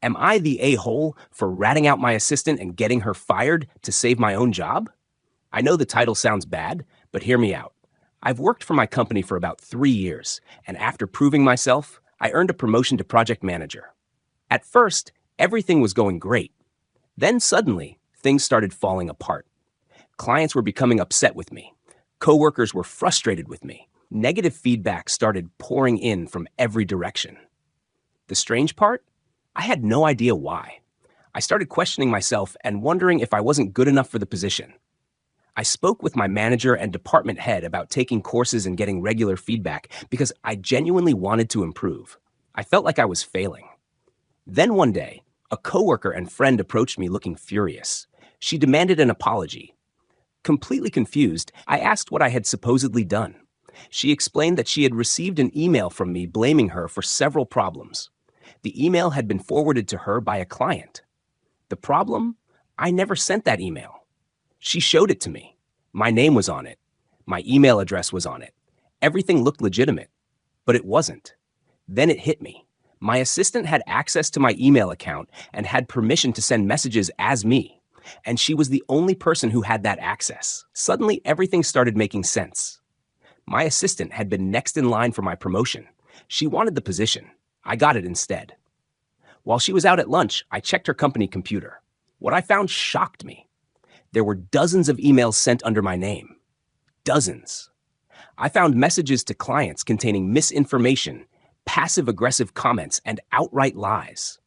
Am I the a-hole for ratting out my assistant and getting her fired to save my own job? I know the title sounds bad, but hear me out. I've worked for my company for about 3 years, and after proving myself, I earned a promotion to project manager. At first, everything was going great. Then suddenly, things started falling apart. Clients were becoming upset with me. Coworkers were frustrated with me. Negative feedback started pouring in from every direction. The strange part? I had no idea why. I started questioning myself and wondering if I wasn't good enough for the position. I spoke with my manager and department head about taking courses and getting regular feedback because I genuinely wanted to improve. I felt like I was failing. Then one day, a coworker and friend approached me looking furious. She demanded an apology. Completely confused, I asked what I had supposedly done. She explained that she had received an email from me blaming her for several problems. The email had been forwarded to her by a client. The problem? I never sent that email. She showed it to me. My name was on it. My email address was on it. Everything looked legitimate, but it wasn't. Then it hit me. My assistant had access to my email account and had permission to send messages as me, and she was the only person who had that access. Suddenly, everything started making sense. My assistant had been next in line for my promotion. She wanted the position. I got it instead. While she was out at lunch, I checked her company computer. What I found shocked me. There were dozens of emails sent under my name. Dozens. I found messages to clients containing misinformation, passive-aggressive comments, and outright lies.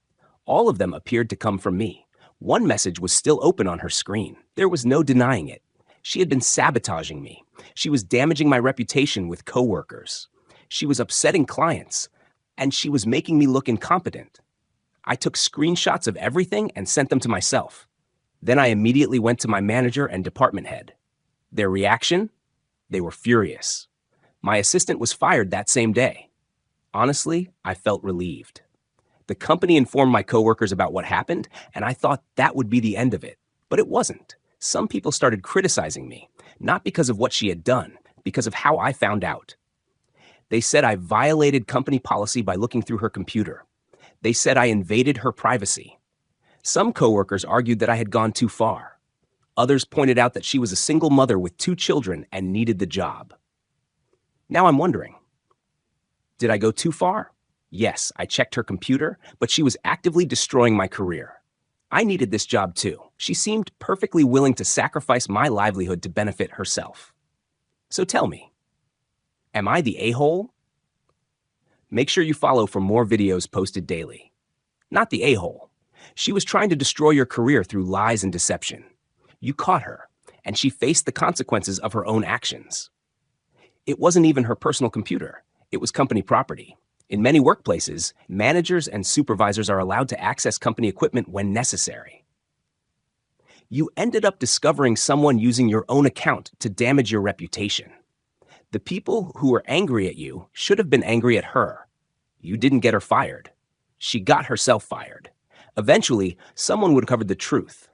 All of them appeared to come from me. One message was still open on her screen. There was no denying it. She had been sabotaging me. She was damaging my reputation with coworkers. She was upsetting clients, and she was making me look incompetent. I took screenshots of everything and sent them to myself. Then I immediately went to my manager and department head. Their reaction? They were furious. My assistant was fired that same day. Honestly, I felt relieved. The company informed my coworkers about what happened, and I thought that would be the end of it. But it wasn't. Some people started criticizing me, not because of what she had done, because of how I found out. They said I violated company policy by looking through her computer. They said I invaded her privacy. Some coworkers argued that I had gone too far. Others pointed out that she was a single mother with 2 children and needed the job. Now I'm wondering, did I go too far? Yes, I checked her computer, but she was actively destroying my career. I needed this job too. She seemed perfectly willing to sacrifice my livelihood to benefit herself. So tell me, am I the a-hole? Make sure you follow for more videos posted daily. Not the a-hole. She was trying to destroy your career through lies and deception. You caught her, and she faced the consequences of her own actions. It wasn't even her personal computer. It was company property. In many workplaces, managers and supervisors are allowed to access company equipment when necessary. You ended up discovering someone using your own account to damage your reputation. The people who were angry at you should have been angry at her. You didn't get her fired. She got herself fired. Eventually, someone would cover the truth.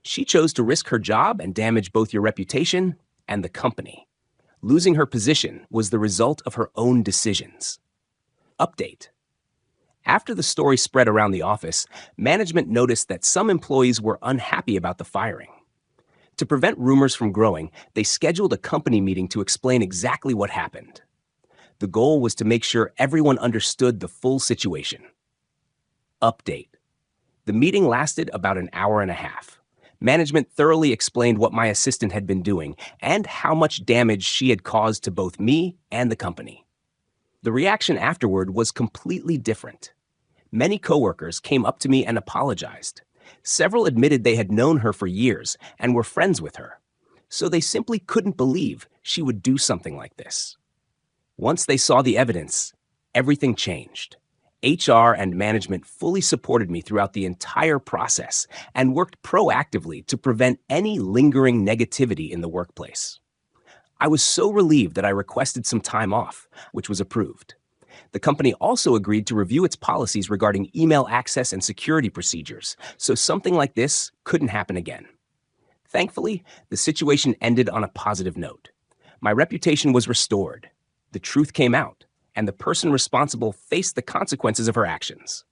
She chose to risk her job and damage both your reputation and the company. Losing her position was the result of her own decisions. Update. After the story spread around the office, management noticed that some employees were unhappy about the firing. To prevent rumors from growing, they scheduled a company meeting to explain exactly what happened. The goal was to make sure everyone understood the full situation. Update. The meeting lasted about an hour and a half. Management thoroughly explained what my assistant had been doing and how much damage she had caused to both me and the company. The reaction afterward was completely different. Many coworkers came up to me and apologized. Several admitted they had known her for years and were friends with her, so they simply couldn't believe she would do something like this. Once they saw the evidence, everything changed. HR and management fully supported me throughout the entire process and worked proactively to prevent any lingering negativity in the workplace. I was so relieved that I requested some time off, which was approved. The company also agreed to review its policies regarding email access and security procedures, so something like this couldn't happen again. Thankfully, the situation ended on a positive note. My reputation was restored. The truth came out, and the person responsible faced the consequences of her actions.